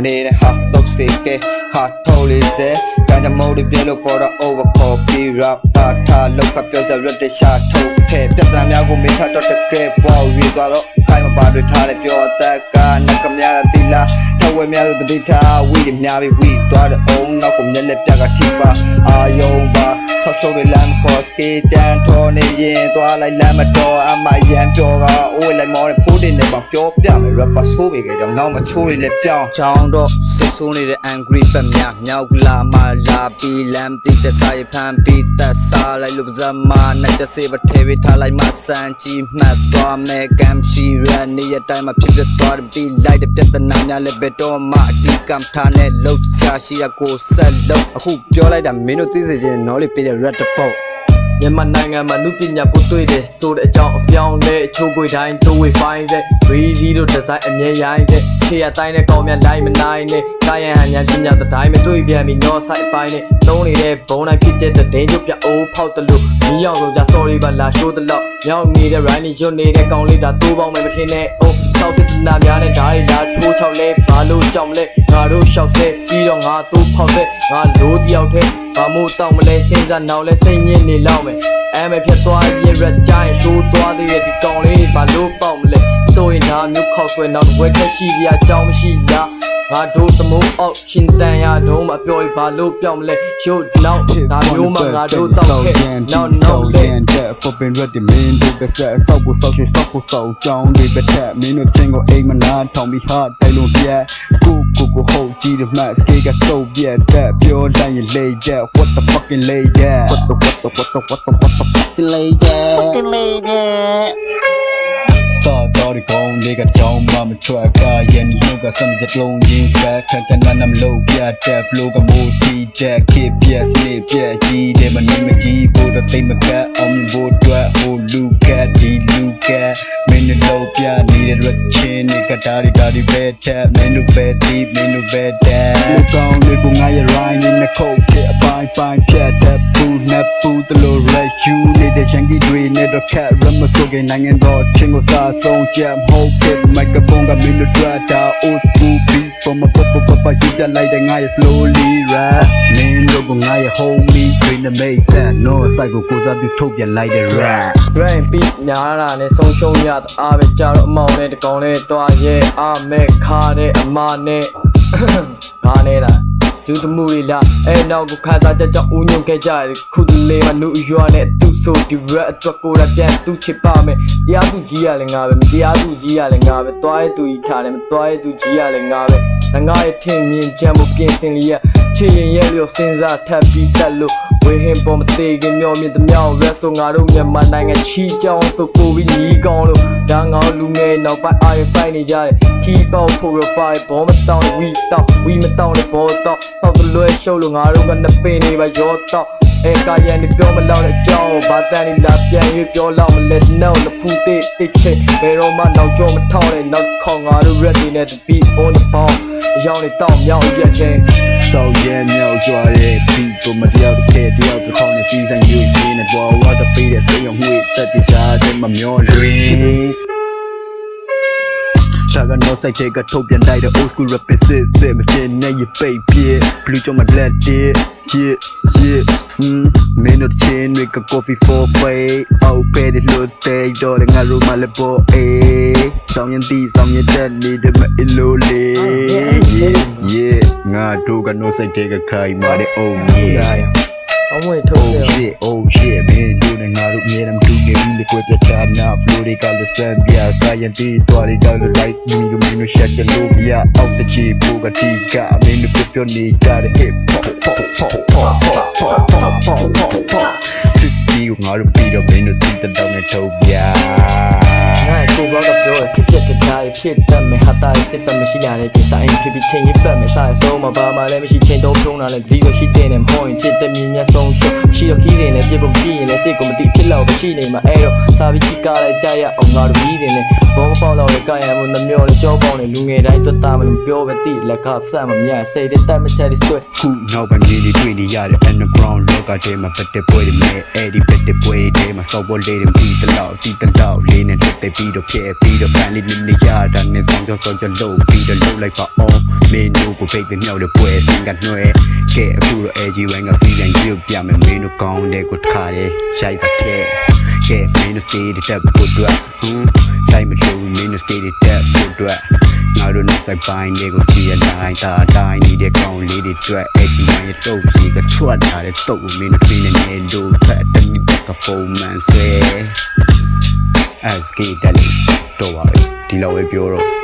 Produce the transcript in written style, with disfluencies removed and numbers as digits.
need a hot dog sick, hot holy say, got a motive yellow for the overcopy, rap, data, look up your direct shot, okay, Pietramia meet out of the cape, while we got up, kind of bad retarded, pure attack, Nakamia Tila, tell me out the data, we didn't have it, we thought own, Nakum Yellepia Tipa, Ayomba, social lamb for ski, Tony, Twilight Lamador, and my yam yoga, all like more pudding about pure piano, rapper so big, I'm now mature lip down, John Dog, Sony the angry Pamia, Nyagla, Malabi, Lamb, teacher, Sai Pam, Peter, Sala, Lubzama, Naja Saber, Tevita, like my son, Chief Matt, Make, MC, ran near time of people, thought be like the Petanana, Lebedo, Marty, Camtane, Low, Sashi, a go sell, who pure like a minute is in only pay the red report. မြန်မာနိုင်ငံမှာလူပညာပို့တွေ့တယ်ဆိုတဲ့အကြောင်းအပြောင်းလဲအချိုးကိုတိုင်းတိုးဝေဖိုင်းစေ3-0 ဒီဇိုင်းအမြဲရိုင်းစေခြေရတိုင်းနဲ့ကောင်းမြတ်လိုက်မနိုင်နဲ့ကာယံဟန်ညာပညာတတိုင်းမတွေ့ပြန်ပြီးတော့ site ပိုင်းနဲ့သုံးနေတဲ့ဘုံတိုင်းဖြစ်တဲ့ဒင်းချုပ်ပြအိုးဖောက်တယ်လို့မီးအောင်ဆုံးကြ sorry ပါလာ show တယ်လို့မြောက်နေတဲ့ running ရွတ်နေတဲ့ကောင်လေးဒါတိုးပေါင်းမယ်မထင်နဲ့အိုးစောက်တဲ့နာများနဲ့ဓာတ်ရီလာထိုးချောက်လဲဘာလို့ကြောက်လဲငါတို့ရှောက်တဲ့ပြီးတော့ငါတိုးဖောက်တဲ့ငါလိုတယောက်ထဲဘာမို့တောက်မလဲစဉ်းစားနောက်လဲစိတ်ညစ်နေလောက်မယ်အမေဖြစ်သွားရဲ့ red giant show သွားသေးတဲ့ဒီကောင်လေးဘာလို့ပေါက်မလဲဆိုရင်ဒါမျိုးခောက်ဆွဲနောက်ဝဲချက်ရှိပြအကြောင်းမရှိလားငါတို့သမိုးအောက်ရှင်တန်ရတော့မပြောဘာလို့ပြောင်းမလဲရုပ်နောက်ဒါမျိုးမှငါတို့တောက်ခဲ့နောက်လေ popping ready mean ဒီကစားဆောက်ဖို့ဆောက်ရှင်ဆောက်ဖို့ဆောက်ကြောင်းဒီပတ်သက်မင်းတို့ချင်းကိုအိမ်မနာထောင်ပြီးဟာတိုင်လို့ပြက်ကိုဟုတ်ကြည့်တဲ့ mask ကဆိုးပြက်တဲ့ပြောတိုင်းရင်လေတဲ့ what the fucking lay that what the fucking lay that saw the gong they got down mama truck yen yoga some jet long yin back kan nam low bia that flow ga mo ti that kid bia snip bia ji de ma ni ma ji bo da thai ma ka om bo twat ho lu ka di lu ka min low bia ni de rat chin ni ka da di be that min no be ti min no be that lu gong ni ko nga ya rhyme ni na ko ke a bai phat that pu na pu the low right you ni de changi dwe ne do cat ram so ge nang en do chin ko sa song jam hold it microphone got me to try down old school beat from a papa you got like the guy slowly rap man look on guy hold me bring the maze and no cycle goes up you talk you like the rap rain beat ညာလာနဲ့ဆုံးရှုံးရတဲ့အားပဲကြတော့အမောင်နဲ့တကောင်လေးတွားရဲ့အားမဲ့ခါတဲ့အမနဲ့ခါနေတာကျူးတမှုတွေလားအဲနောက်ကိုခါစားကြကြောင့်ဦးညွန့်ခဲ့ကြတယ်ခုတလေမှာနုရွာနဲ့သူ့ဆိုဒီ rap အတွက်ကိုရပြန်သူ့ချစ်ပါမယ်တရားသူကြီးရလဲငါပဲမတရားသူကြီးရလဲငါပဲတွားရဲ့သူကြီးထားတယ်မတွားရဲ့သူကြီးရလဲငါပဲငါရဲ့ထင်မြင်ချမ်းမှုပြင်ဆင်လျက်ချစ်ရင်ရဲ့လျော်စဉ်းစားထပ်ပြီးတက်လို့ဝေဟင်ပေါ်မသေးခင်မျောမြင့်သမျှ rap ဆိုငါတို့မြန်မာနိုင်ငံချီကြောင်းဆိုကိုပြီးညီကောင်းလို့ဒါငေါလူငယ်နောက်ပိုင်းအာရဖိုင်နေကြတယ် keep out for a fight ဘောမတောင်းဝီတောင်းဝီမတောင်းတဲ့ဘောတောင်းတောက်တလွဲရှုပ်လို့ငါတို့ကနှစ်ပင်နေပါရောတောင်းအဲကာယံနေပြောမလောက်တဲ့အကြောင်းဘာတန်နေလာပြန်ရွပြောလောက်မလဲ no လဖူးတိတ်ချစ်ဘယ်တော့မှနောက်ကျော်မထောင်းနဲ့နောက်ခေါငါတို့ ready နဲ့ the beat on the ball အယောင်နေတောင်းမြောက်ရက်ချင်း so yeah မြောက်ကြွားတဲ့ beat ကိုမတရားတစ်ခဲတယောက်တစ်ခေါက်နဲ့စီးဆိုင်ယူရင်းနဲ့ဘောဝါတပေးတဲ့စိတ်ရောငွေတက်တကြတဲ့မမျောလွင်Saga no sai take a top and die the old school rap is it me chin na you baby blue on my blood yeah me no chin with a coffee for pay out pay the load day do the ngaro ma le bo song yin ti song yin that need the ilo le yeah nga do ga no sai take a kai ma de oh yeah oh shit man do the ngaro me them do game the quit the chat now flow they got the sun yeah kai yin ti do they got the light me no shut the loop yeah out the jeep go ti ga me no put your knee got the hip pop Sissy ငါတို့ပြီးတော့မင်းတို့တိတတောင်းနဲ့ထုတ်ပြငါ့ကိုဘောကပြောဖြစ်ဖြစ်ကြတာဖြစ်တတ်မယ်ဟာတာစစ်ပတ်မရှိလာတဲ့ဒီဆိုင်ဖြစ်ပြီးချင်းရပတ်မယ်စားဆုံးမပါမလည်းမရှိချင်းတော့ဖြုံးလာလဲဒီလိုရှိတဲ့နဲ့မဟုတ်ရင်ချစ်တဲ့မြင်မျက်ဆုံးရှုပ်ရှိတော့ခီးတယ်နဲ့ပြစ်ဖို့ကြည့်ရင်လည်းစိတ်ကိုမတိဖြစ်တော့မရှိနေမှာအဲ့တော့စားပြီးကြည့်ကားလိုက်ကြရအောင်ငါတို့ပြီးတယ်နဲ့ဘောမပေါက်တော့လေကာယံမှုနှမျောလေကြောပေါင်းလေလူငယ်တိုင်းတွတ်တာမလို့ပြောပဲတိလက်ကဆတ်မမြတ်စိတ်တဲ့တက်မချက်တွေဆွဲခုနောက်ပိုင်းလေးတွေ့နေရတဲ့ underground လောကထဲမှာပတ်သက်ပွဲတွေမဲ့အဲ့ဒီ တဲ့ပွဲတွေမှာစောပေါ်လေးတွေတီးတလောက်လေးနဲ့တက်ပြီးတော့ဖြစ်ပြီးတော့ဖန်လေးနေရတာနဲ့ဆောင်ကြောလို့ပြီးတော့လှုပ်လိုက်ပါအောင်မင်းတို့ကိုဖိတ်တဲ့မြောက်တဲ့ပွဲစင်ကနှွဲကဲအခုတော့အေဂျီဝမ်ကဖီကန်ရုပ်ပြမယ်မင်းတို့ကောင်းတဲ့ကိုတခါလေရိုက်ပါခဲ့ကဲမင်းတို့စတေးတဲ့တက်ဖို့အတွက်တိုင်းမလို့မင်းတို့စတေးတဲ့တက်ဖို့အတွက်ငါတို့နဲ့ဆိုင်ပိုင်းတွေကိုကြည့်ရတိုင်းတိုင်းနေတဲ့ကောင်းလေးတွေအတွက်အေဂျီဝမ်ရဲ့တုပ်ကြီးကထွက်လာတဲ့တုပ်မင်းတို့ပြင်းနေလို့ဖက်တဲ့ကပုံမှန်ဆွဲ as ကေတလီတော့ပါပဲဒီလိုပဲပြောတော့